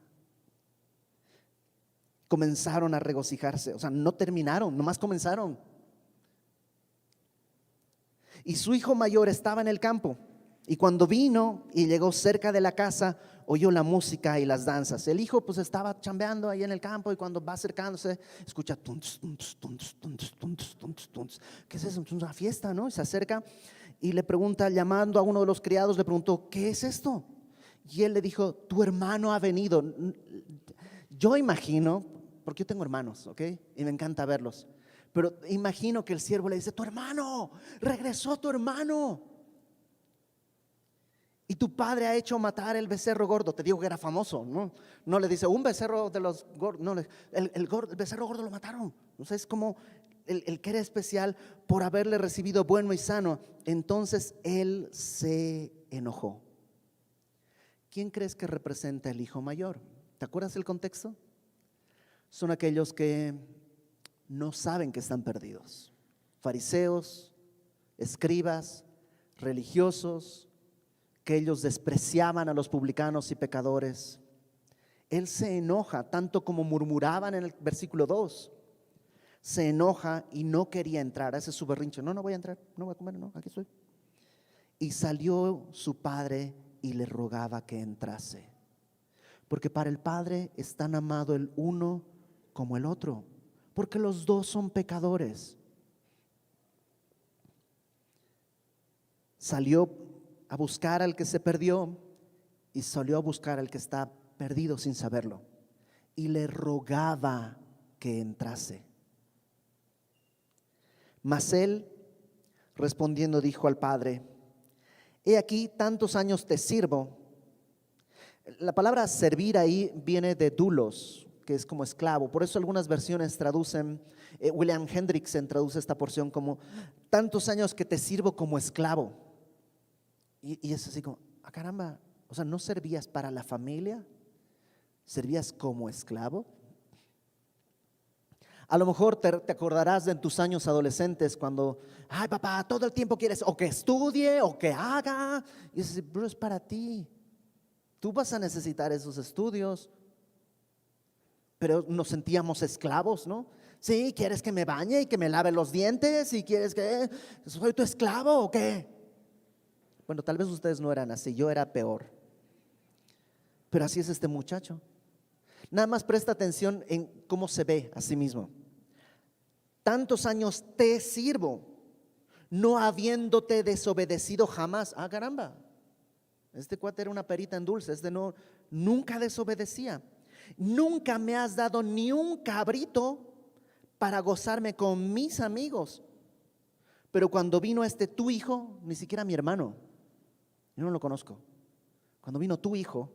Comenzaron a regocijarse. O sea, no terminaron, nomás comenzaron. Y su hijo mayor estaba en el campo. Y cuando vino y llegó cerca de la casa, oyó la música y las danzas. El hijo pues estaba chambeando ahí en el campo, y cuando va acercándose, escucha tunts, tunts, tunts, tunts, tunts, tunts, tunts. ¿Qué es eso? Es una fiesta, ¿no? Y se acerca y le pregunta, llamando a uno de los criados, le preguntó, ¿qué es esto? Y él le dijo, tu hermano ha venido. Yo imagino, porque yo tengo hermanos, ¿ok? Y me encanta verlos. Pero imagino que el siervo le dice, tu hermano, regresó tu hermano. Y tu padre ha hecho matar el becerro gordo. Te digo que era famoso, ¿no? No le dice un becerro de los gordos. No, el becerro gordo lo mataron. O sea, es como el que era especial por haberle recibido bueno y sano. Entonces él se enojó. ¿Quién crees que representa el hijo mayor? ¿Te acuerdas el contexto? Son aquellos que no saben que están perdidos. Fariseos, escribas, religiosos, que ellos despreciaban a los publicanos y pecadores. Él se enoja, tanto como murmuraban en el versículo 2. Se enoja y no quería entrar. Ese es su berrinche. No voy a entrar, no voy a comer, no, aquí estoy. Y salió su padre y le rogaba que entrase. Porque para el Padre es tan amado el uno como el otro, porque los dos son pecadores. Salió a buscar al que se perdió y salió a buscar al que está perdido sin saberlo, y le rogaba que entrase. Mas él, respondiendo, dijo al padre, he aquí tantos años te sirvo. La palabra servir ahí viene de doulos, que es como esclavo. Por eso algunas versiones traducen, William Hendrickson traduce esta porción como tantos años que te sirvo como esclavo. Y es así como, caramba, o sea, ¿no servías para la familia? ¿Servías como esclavo? A lo mejor te acordarás de en tus años adolescentes cuando, ay papá, todo el tiempo quieres o que estudie o que haga. Y dices, pero es para ti. Tú vas a necesitar esos estudios. pero nos sentíamos esclavos, ¿no? Sí, ¿quieres que me bañe y que me lave los dientes? ¿Y quieres que soy tu esclavo o qué? Bueno, tal vez ustedes no eran así, yo era peor. Pero así es este muchacho. Nada más presta atención en cómo se ve a sí mismo. Tantos años te sirvo, no habiéndote desobedecido jamás. Ah, caramba, este cuate era una perita en dulce, nunca desobedecía. Nunca me has dado ni un cabrito para gozarme con mis amigos. Pero cuando vino tu hijo, ni siquiera mi hermano, yo no lo conozco. Cuando vino tu hijo,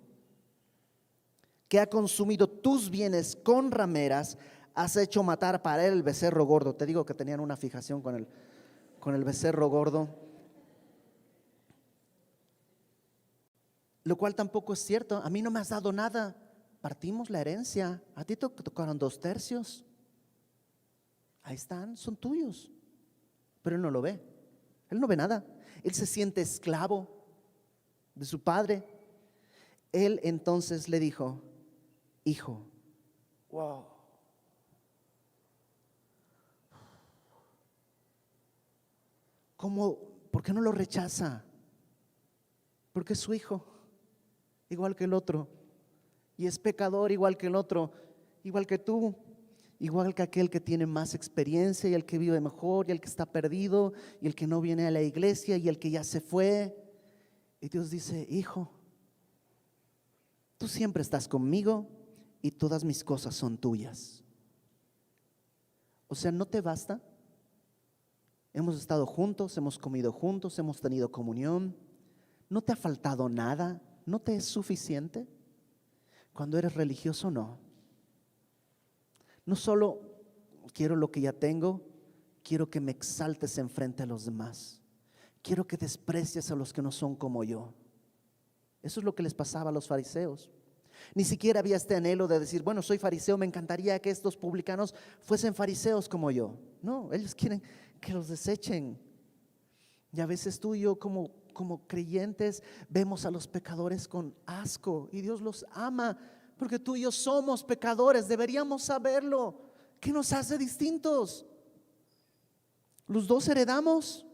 que ha consumido tus bienes con rameras, has hecho matar para él el becerro gordo. Te digo que tenían una fijación con el becerro gordo. Lo cual tampoco es cierto. A mí no me has dado nada. Partimos la herencia. A ti te tocaron 2/3. Ahí están, son tuyos. Pero él no lo ve. Él no ve nada. Él se siente esclavo de su padre. Él entonces le dijo: hijo, wow. ¿Cómo? ¿Por qué no lo rechaza? Porque es su hijo, igual que el otro, y es pecador igual que el otro, igual que tú, igual que aquel que tiene más experiencia y el que vive mejor y el que está perdido y el que no viene a la iglesia y el que ya se fue. Y Dios dice: hijo, tú siempre estás conmigo y todas mis cosas son tuyas. O sea, ¿no te basta? Hemos estado juntos, hemos comido juntos, hemos tenido comunión. ¿No te ha faltado nada? ¿No te es suficiente? Cuando eres religioso, no. No solo quiero lo que ya tengo, quiero que me exaltes enfrente a los demás. Quiero que desprecies a los que no son como yo. Eso es lo que les pasaba a los fariseos. Ni siquiera había este anhelo de decir: bueno, soy fariseo, me encantaría que estos publicanos fuesen fariseos como yo. No, ellos quieren que los desechen. Y a veces tú y yo como creyentes vemos a los pecadores con asco, y Dios los ama porque tú y yo somos pecadores. Deberíamos saberlo. ¿Qué nos hace distintos? Los dos heredamos.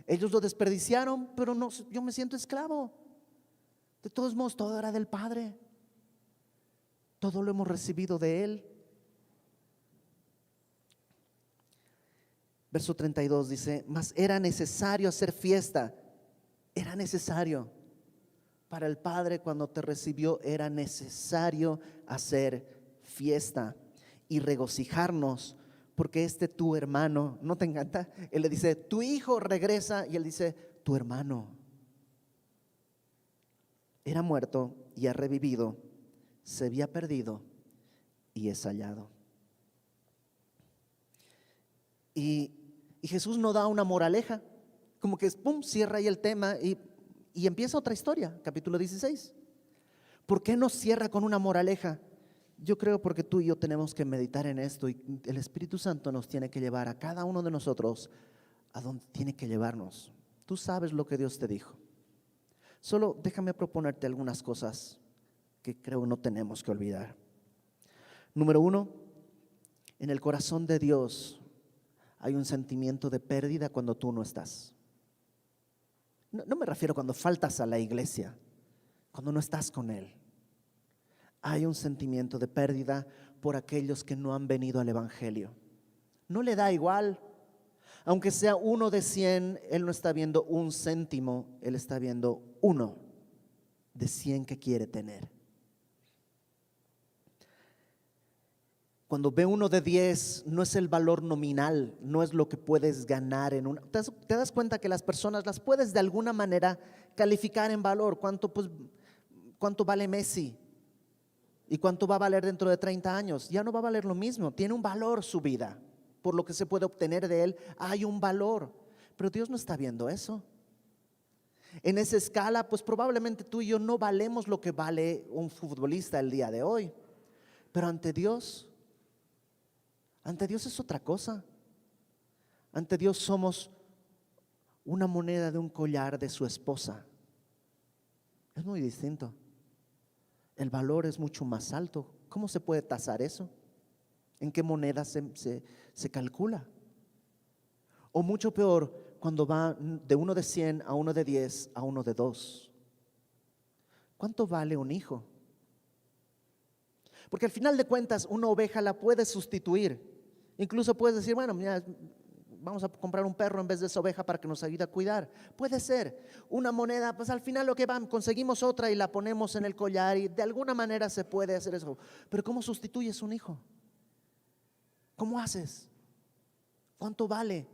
Ellos lo desperdiciaron, pero no, yo me siento esclavo. De todos modos, todo era del Padre. Todo lo hemos recibido de Él. Verso 32 dice: mas era necesario hacer fiesta. Era necesario. Para el Padre, cuando te recibió, era necesario hacer fiesta y regocijarnos, porque tu hermano, ¿no te encanta? Él le dice: tu hijo regresa, y él dice: tu hermano era muerto y ha revivido, se había perdido y es hallado. Y Jesús no da una moraleja, como que pum, cierra ahí el tema y empieza otra historia, capítulo 16. ¿Por qué no cierra con una moraleja? Yo creo porque tú y yo tenemos que meditar en esto, y el Espíritu Santo nos tiene que llevar a cada uno de nosotros a donde tiene que llevarnos. Tú sabes lo que Dios te dijo. Solo déjame proponerte algunas cosas que creo no tenemos que olvidar. Número 1, en el corazón de Dios hay un sentimiento de pérdida cuando tú no estás. No me refiero cuando faltas a la iglesia, cuando no estás con Él. Hay un sentimiento de pérdida por aquellos que no han venido al Evangelio. No le da igual. Aunque sea 1 de 100, Él no está viendo 1 céntimo, Él está viendo 1 de 100 que quiere tener. Cuando ve 1 de 10, no es el valor nominal, no es lo que puedes ganar en una. Te das cuenta que las personas las puedes de alguna manera calificar en valor. ¿Cuánto vale Messi? ¿Y cuánto va a valer dentro de 30 años? Ya no va a valer lo mismo. Tiene un valor su vida. Por lo que se puede obtener de él, hay un valor. Pero Dios no está viendo eso. En esa escala, pues probablemente tú y yo no valemos lo que vale un futbolista el día de hoy. Pero ante Dios es otra cosa. Ante Dios somos una moneda de un collar de su esposa. Es muy distinto. el valor es mucho más alto. ¿Cómo se puede tasar eso? ¿En qué moneda se calcula? O mucho peor, cuando va de uno de 100 a uno de 10 a uno de 2. ¿Cuánto vale un hijo? Porque al final de cuentas una oveja la puedes sustituir. Incluso puedes decir, bueno, mira, vamos a comprar un perro en vez de esa oveja para que nos ayude a cuidar. Puede ser. Una moneda, pues al final lo que van, conseguimos otra y la ponemos en el collar y de alguna manera se puede hacer eso. Pero ¿cómo sustituyes un hijo? ¿Cómo haces? ¿Cuánto vale?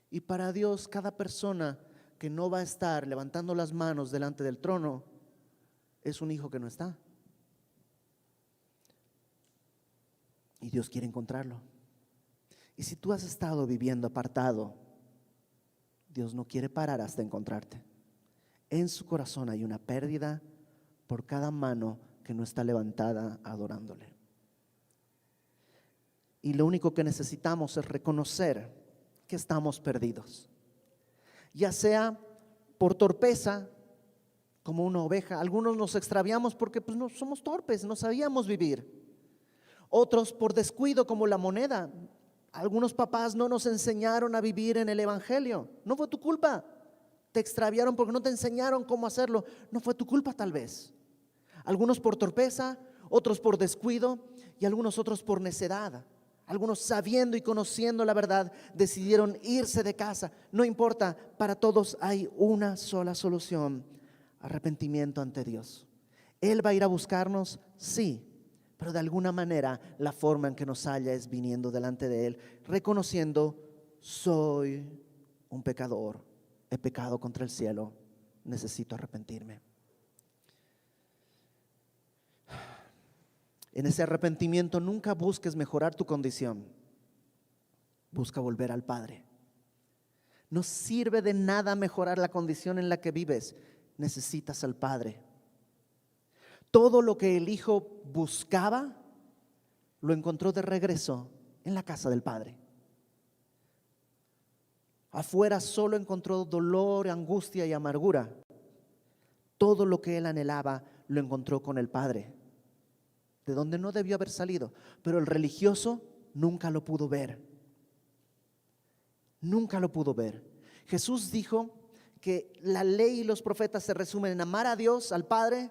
Y para Dios, cada persona que no va a estar levantando las manos delante del trono es un hijo que no está. Y Dios quiere encontrarlo. Y si tú has estado viviendo apartado, Dios no quiere parar hasta encontrarte. En su corazón hay una pérdida por cada mano que no está levantada adorándole. Y lo único que necesitamos es reconocer que estamos perdidos, ya sea por torpeza, como una oveja. Algunos nos extraviamos porque no somos torpes, no sabíamos vivir. Otros por descuido, como la moneda. Algunos papás no nos enseñaron a vivir en el evangelio. No fue tu culpa. Te extraviaron porque no te enseñaron cómo hacerlo. No fue tu culpa tal vez. Algunos por torpeza, otros por descuido y algunos otros por necedad. Algunos, sabiendo y conociendo la verdad, decidieron irse de casa. No importa, para todos hay una sola solución: arrepentimiento ante Dios. Él va a ir a buscarnos, sí, pero de alguna manera la forma en que nos halla es viniendo delante de Él, reconociendo: soy un pecador, he pecado contra el cielo, necesito arrepentirme. En ese arrepentimiento nunca busques mejorar tu condición, busca volver al Padre. No sirve de nada mejorar la condición en la que vives, necesitas al Padre. Todo lo que el Hijo buscaba, lo encontró de regreso en la casa del Padre. Afuera solo encontró dolor, angustia y amargura. Todo lo que él anhelaba lo encontró con el Padre, de donde no debió haber salido. Pero el religioso nunca lo pudo ver. Nunca lo pudo ver. Jesús dijo que la ley y los profetas se resumen en amar a Dios, al Padre,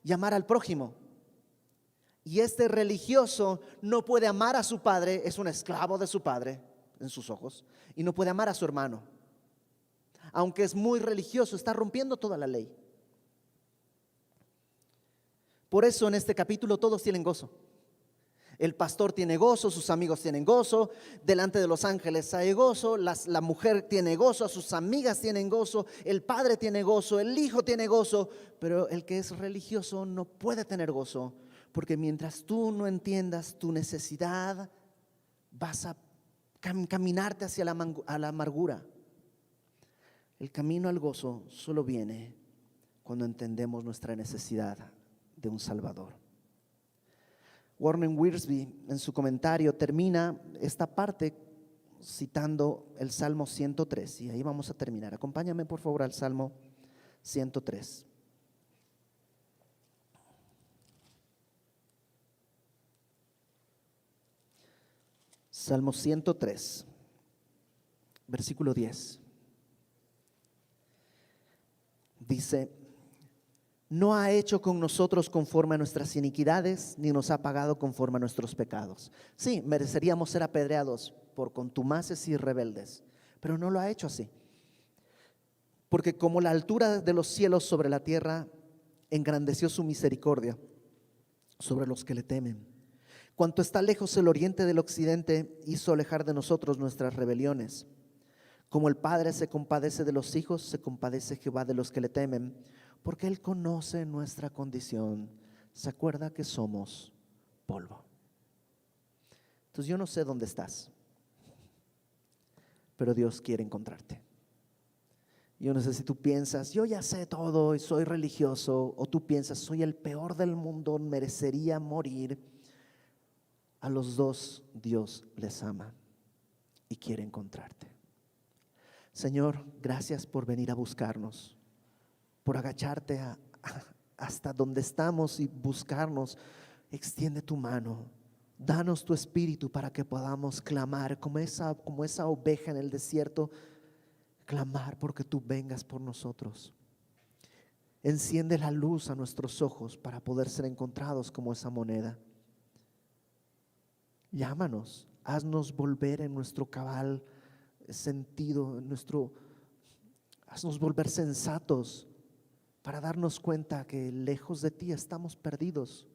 y amar al prójimo. Y este religioso no puede amar a su padre, es un esclavo de su padre en sus ojos, y no puede amar a su hermano. Aunque es muy religioso, está rompiendo toda la ley. Por eso en este capítulo todos tienen gozo. El pastor tiene gozo, sus amigos tienen gozo, delante de los ángeles hay gozo, la mujer tiene gozo, sus amigas tienen gozo, el padre tiene gozo, el hijo tiene gozo. Pero el que es religioso no puede tener gozo, porque mientras tú no entiendas tu necesidad, vas a caminarte hacia la amargura. El camino al gozo solo viene cuando entendemos nuestra necesidad de un Salvador. Warren Wiersbe en su comentario termina esta parte citando el Salmo 103, y ahí vamos a terminar. Acompáñame por favor al Salmo 103. Salmo 103, versículo 10. Dice: no ha hecho con nosotros conforme a nuestras iniquidades, ni nos ha pagado conforme a nuestros pecados. Sí, mereceríamos ser apedreados por contumaces y rebeldes, pero no lo ha hecho así. Porque como la altura de los cielos sobre la tierra, engrandeció su misericordia sobre los que le temen. Cuanto está lejos el oriente del occidente, hizo alejar de nosotros nuestras rebeliones. Como el Padre se compadece de los hijos, se compadece Jehová de los que le temen, porque Él conoce nuestra condición, se acuerda que somos polvo. Entonces yo no sé dónde estás, pero Dios quiere encontrarte. Yo no sé si tú piensas, yo ya sé todo y soy religioso, o tú piensas, soy el peor del mundo, merecería morir. A los dos Dios les ama y quiere encontrarte. Señor, gracias por venir a buscarnos, por agacharte hasta donde estamos y buscarnos. Extiende tu mano, danos tu espíritu para que podamos clamar como esa oveja en el desierto, clamar porque tú vengas por nosotros. Enciende la luz a nuestros ojos para poder ser encontrados como esa moneda. Llámanos, haznos volver en nuestro cabal sentido, haznos volver sensatos para darnos cuenta que lejos de ti estamos perdidos,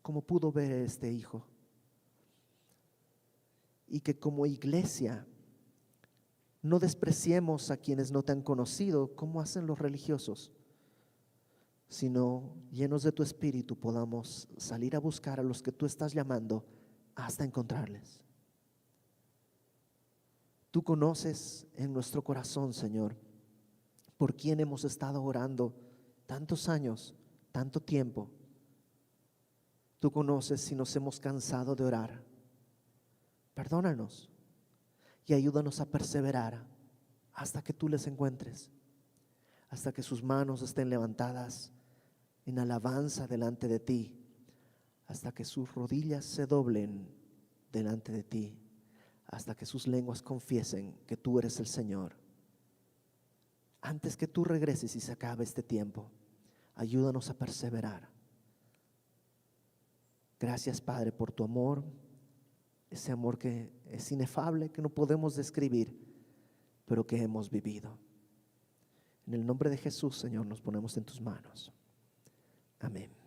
como pudo ver este hijo. Y que como iglesia no despreciemos a quienes no te han conocido como hacen los religiosos, sino llenos de tu espíritu podamos salir a buscar a los que tú estás llamando hasta encontrarles. Tú conoces en nuestro corazón, Señor, por quien hemos estado orando tantos años, tanto tiempo. Tú conoces si nos hemos cansado de orar. Perdónanos y ayúdanos a perseverar hasta que tú les encuentres, hasta que sus manos estén levantadas en alabanza delante de ti, hasta que sus rodillas se doblen delante de ti, hasta que sus lenguas confiesen que tú eres el Señor. Antes que tú regreses y se acabe este tiempo, ayúdanos a perseverar. Gracias, Padre, por tu amor, ese amor que es inefable, que no podemos describir, pero que hemos vivido. En el nombre de Jesús, Señor, nos ponemos en tus manos. Amén.